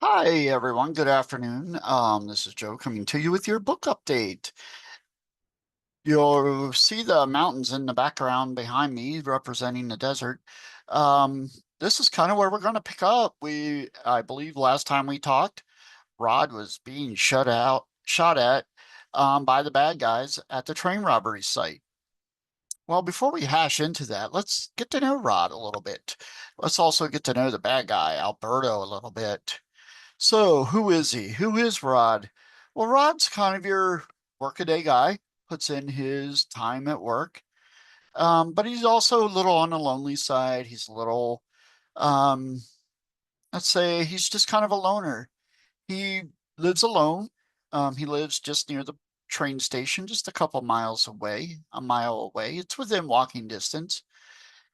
Hi, everyone. Good afternoon. This is Joe coming to you with your book update. You'll see the mountains in the background behind me representing the desert. This is kind of where we're going to pick up. I believe last time we talked, Rod was being shot at by the bad guys at the train robbery site. Well, before we hash into that, let's get to know Rod a little bit. Let's also get to know the bad guy, Alberto, a little bit. So, who is he? Who is Rod? Well, Rod's kind of your workaday guy, puts in his time at work. But he's also a little on the lonely side. He's a little, um, let's say he's just kind of a loner. He lives alone. He lives just near the train station, just a couple miles away, a mile away. It's within walking distance.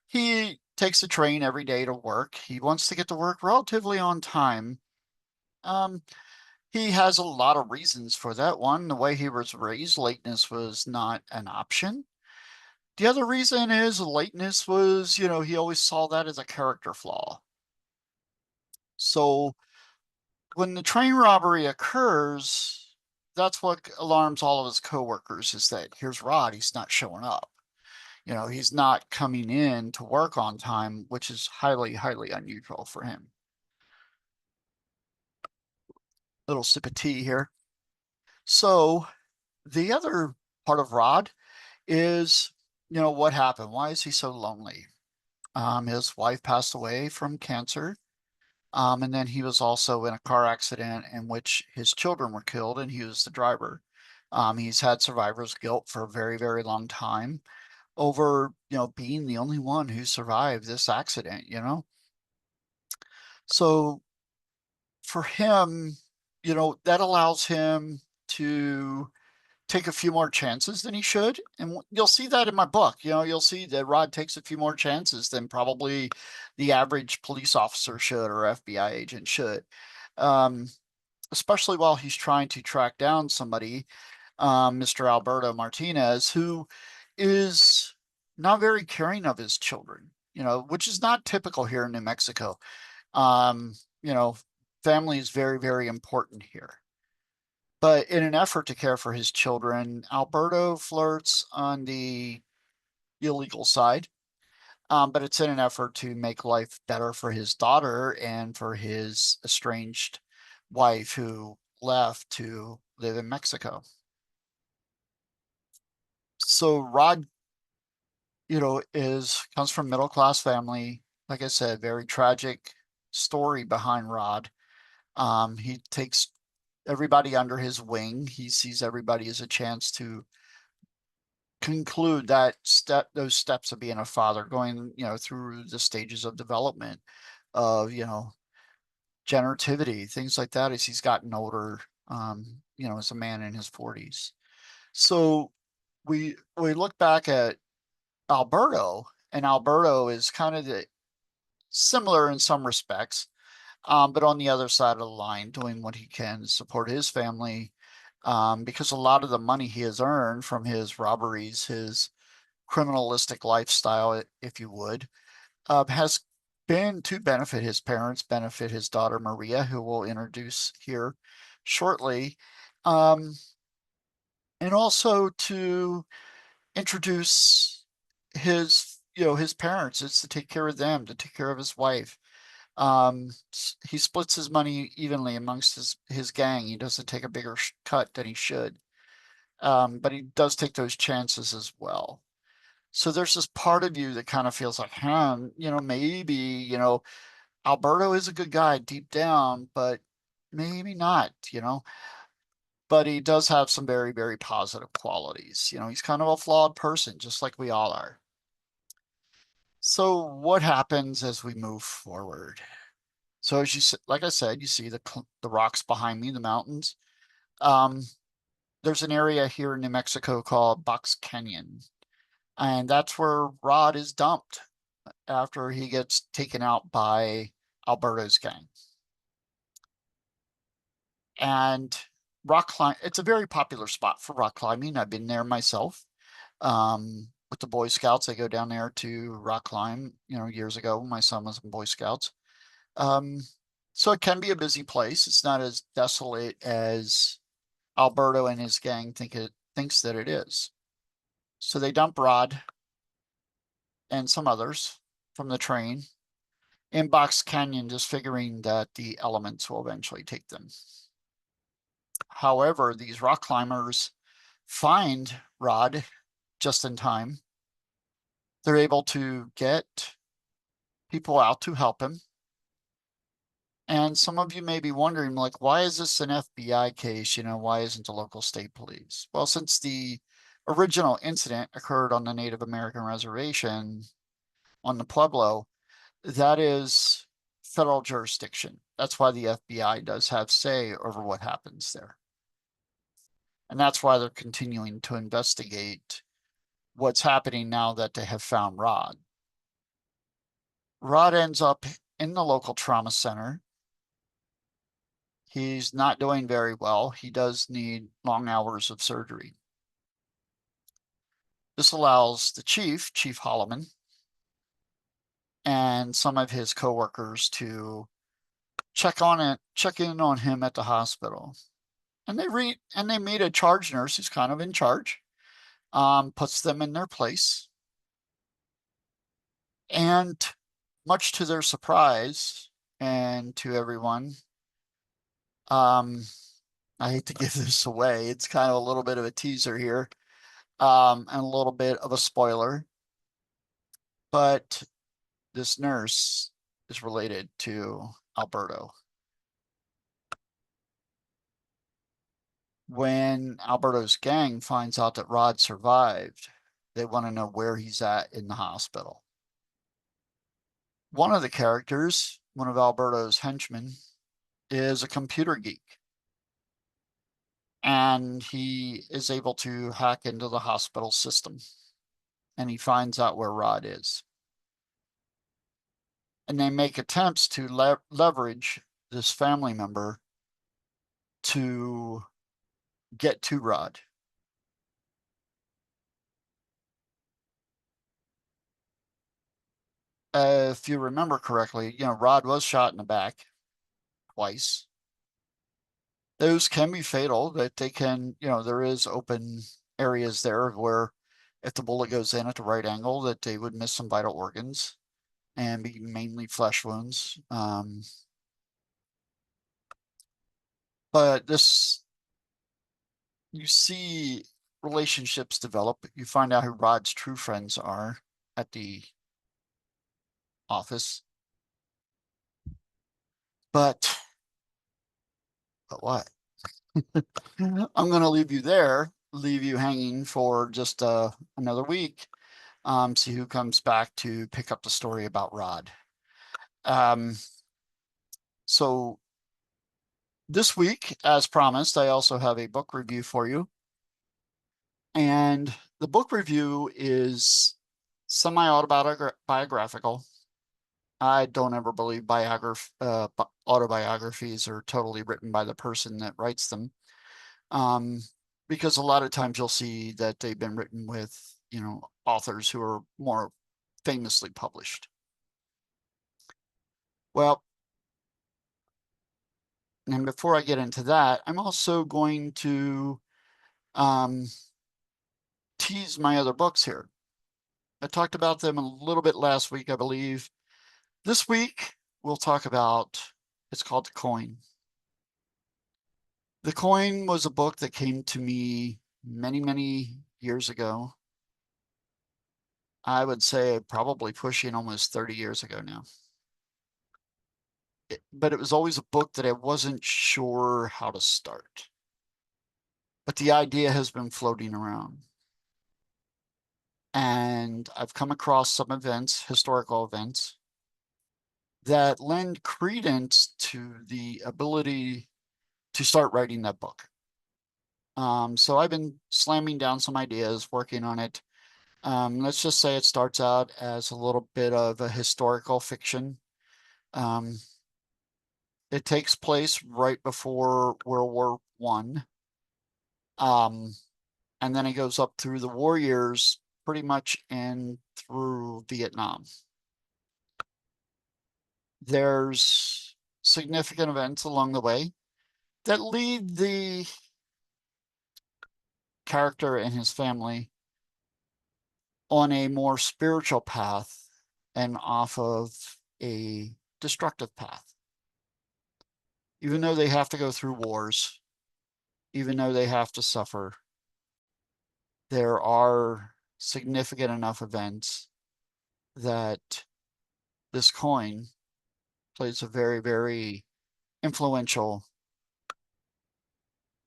He takes the train every day to work. He wants to get to work relatively on time. Um, He has a lot of reasons for that. One, the way he was raised, lateness was not an option. The other reason is lateness was, he always saw that as a character flaw. So when the train robbery occurs, that's what alarms all of his coworkers is that here's Rod, he's not showing up. He's not coming in to work on time, which is highly, highly unusual for him. Little sip of tea here. So the other part of Rod is, what happened? Why is he so lonely? His wife passed away from cancer. And then he was also in a car accident in which his children were killed and he was the driver. He's had survivor's guilt for a very, very long time over, being the only one who survived this accident. So for him, that allows him to take a few more chances than he should. And you'll see that in my book. You'll see that Rod takes a few more chances than probably the average police officer should or FBI agent should. Um, Especially while he's trying to track down somebody, Mr. Alberto Martinez, who is not very caring of his children, which is not typical here in New Mexico. Um, you know, Family is very, very important here. But in an effort to care for his children, Alberto flirts on the illegal side. But it's in an effort to make life better for his daughter and for his estranged wife who left to live in Mexico. So Rod, is comes from middle class family. Like I said, very tragic story behind Rod. He takes everybody under his wing. He sees everybody as a chance to conclude those steps of being a father, going, through the stages of development of, generativity, things like that as he's gotten older, as a man in his 40s. So we look back at Alberto, and Alberto is kind of similar in some respects, but on the other side of the line, doing what he can to support his family, because a lot of the money he has earned from his robberies, his criminalistic lifestyle, if you would, has been to benefit his parents, benefit his daughter Maria, who we'll introduce here shortly, um, and also to introduce his parents. It's to take care of them, to take care of his wife. He splits his money evenly amongst his gang. He doesn't take a bigger cut than he should, but he does take those chances as well. So there's this part of you that kind of feels like, maybe, Alberto is a good guy deep down, but maybe not. But he does have some very, very positive qualities. He's kind of a flawed person, just like we all are. So what happens as we move forward? So like I said, you see the rocks behind me, the mountains. Um, there's an area here in New Mexico called Box Canyon, and that's where Rod is dumped after he gets taken out by Alberto's gang. And it's a very popular spot for rock climbing. I've been there myself. With the Boy Scouts, I go down there to rock climb, years ago when my son was in Boy Scouts. Um, So it can be a busy place. It's not as desolate as Alberto and his gang thinks that it is. So they dump Rod and some others from the train in Box Canyon, just figuring that the elements will eventually take them. However, these rock climbers find Rod just in time. They're able to get people out to help him. And some of you may be wondering, like, why is this an FBI case? Why isn't a local state police? Well, since the original incident occurred on the Native American reservation on the Pueblo, that is federal jurisdiction. That's why the FBI does have say over what happens there. And that's why they're continuing to investigate what's happening now that they have found Rod. Rod ends up in the local trauma center. He's not doing very well. He does need long hours of surgery. This allows the chief, Chief Holloman, and some of his coworkers to check in on him at the hospital. And they meet a charge nurse who's kind of in charge, puts them in their place. And much to their surprise and to everyone, I hate to give this away. It's kind of a little bit of a teaser here, and a little bit of a spoiler. But this nurse is related to Alberto. When Alberto's gang finds out that Rod survived, they want to know where he's at in the hospital. One of the characters, one of Alberto's henchmen, is a computer geek. And he is able to hack into the hospital system. And he finds out where Rod is. And they make attempts to leverage this family member to get to Rod. If you remember correctly, Rod was shot in the back twice. Those can be fatal, that they can, there is open areas there where if the bullet goes in at the right angle, that they would miss some vital organs and be mainly flesh wounds. But you see relationships develop. You find out who Rod's true friends are at the office. But what? I'm going to leave you there, leave you hanging for just another week. See who comes back to pick up the story about Rod. So this week, as promised, I also have a book review for you. And the book review is semi-autobiographical. I don't ever believe autobiographies are totally written by the person that writes them. Because a lot of times you'll see that they've been written with, authors who are more famously published. Well, and before I get into that, I'm also going to tease my other books here. I talked about them a little bit last week, I believe. This week, we'll talk about, it's called The Coin. The Coin was a book that came to me many, many years ago. I would say probably pushing almost 30 years ago now. But it was always a book that I wasn't sure how to start. But the idea has been floating around. And I've come across some events, historical events, that lend credence to the ability to start writing that book. So I've been slamming down some ideas, working on it. Let's just say it starts out as a little bit of a historical fiction. It takes place right before World War I. And then it goes up through the war years, pretty much in through Vietnam. There's significant events along the way that lead the character and his family on a more spiritual path and off of a destructive path. Even though they have to go through wars, even though they have to suffer, there are significant enough events that this coin plays a very, very influential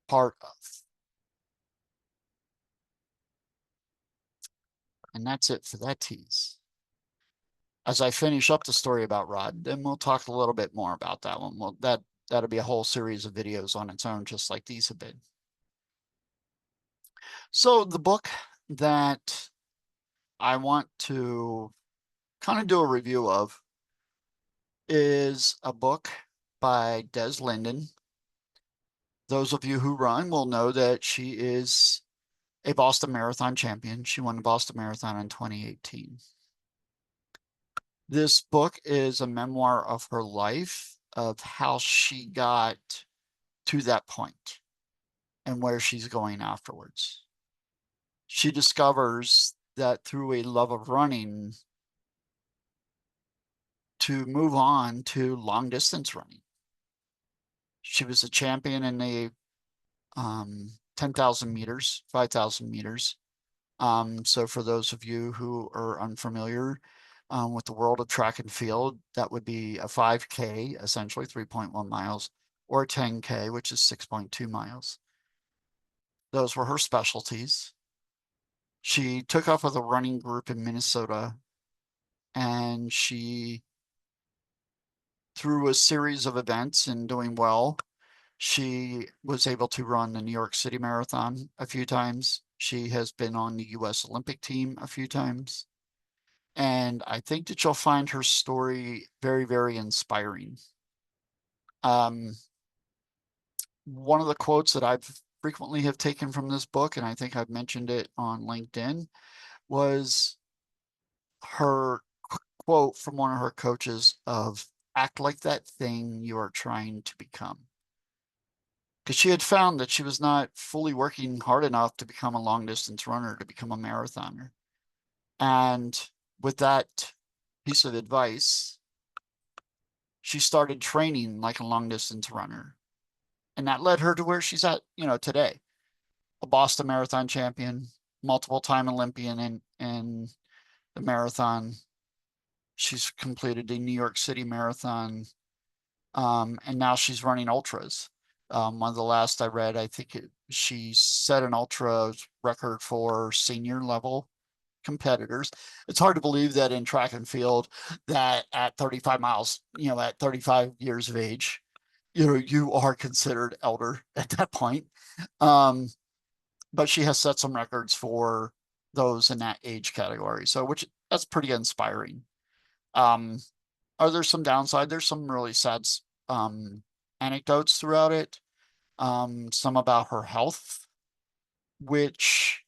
part of. And that's it for that tease. As I finish up the story about Rod, then we'll talk a little bit more about that one. Well, that'll be a whole series of videos on its own, just like these have been. So the book that I want to kind of do a review of is a book by Des Linden. Those of you who run will know that she is a Boston Marathon champion. She won the Boston Marathon in 2018. This book is a memoir of her life, of how she got to that point and where she's going afterwards. She discovers that through a love of running, to move on to long distance running. She was a champion in the 10,000 meters, 5,000 meters. So for those of you who are unfamiliar with the world of track and field, that would be a 5K, essentially 3.1 miles, or a 10K, which is 6.2 miles. Those were her specialties. She took up with a running group in Minnesota, and she, through a series of events and doing well, she was able to run the New York City Marathon a few times. She has been on the US Olympic team a few times. And I think that you'll find her story very, very inspiring. One of the quotes that I've frequently have taken from this book, and I think I've mentioned it on LinkedIn, was her quote from one of her coaches of act like that thing you are trying to become. Because she had found that she was not fully working hard enough to become a long distance runner, to become a marathoner. And with that piece of advice, she started training like a long distance runner. And that led her to where she's at, today. A Boston Marathon champion, multiple time Olympian in the marathon. She's completed the New York City Marathon. And now she's running ultras. One of the last I read, I think she set an ultra record for senior level competitors. It's hard to believe that in track and field that at 35 miles, at 35 years of age, you are considered elder at that point. But she has set some records for those in that age category. So, that's pretty inspiring. Are there some downside? There's some really sad anecdotes throughout it. Some about her health, which,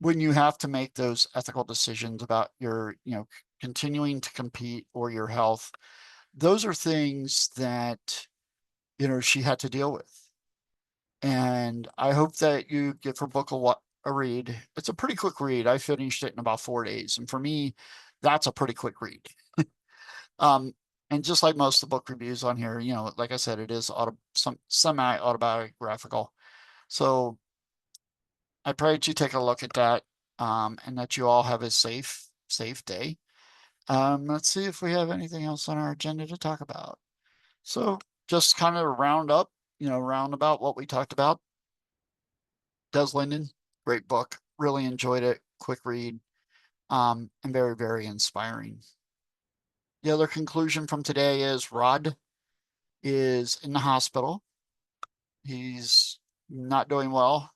when you have to make those ethical decisions about your, continuing to compete or your health, those are things that, she had to deal with. And I hope that you give her book a read. It's a pretty quick read. I finished it in about 4 days. And for me, that's a pretty quick read. And just like most of the book reviews on here, like I said, it is some semi-autobiographical. So I pray that you take a look at that, and that you all have a safe day. Let's see if we have anything else on our agenda to talk about. So just kind of round about what we talked about. Des Linden, great book. Really enjoyed it. Quick read, and very, very inspiring. The other conclusion from today is Rod is in the hospital. He's not doing well.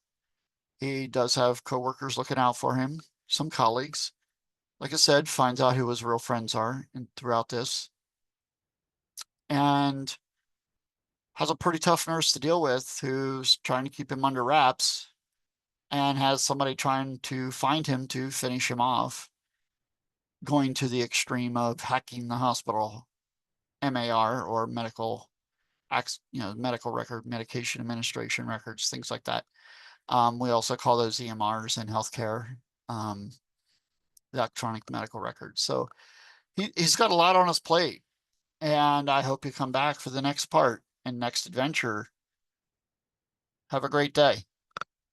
He does have coworkers looking out for him, some colleagues. Like I said, finds out who his real friends are throughout this. And has a pretty tough nurse to deal with who's trying to keep him under wraps, and has somebody trying to find him to finish him off, going to the extreme of hacking the hospital MAR, or medical medical record, medication administration records, things like that. We also call those EMRs in healthcare, electronic medical records. So he's got a lot on his plate, and I hope you come back for the next part and next adventure. Have a great day.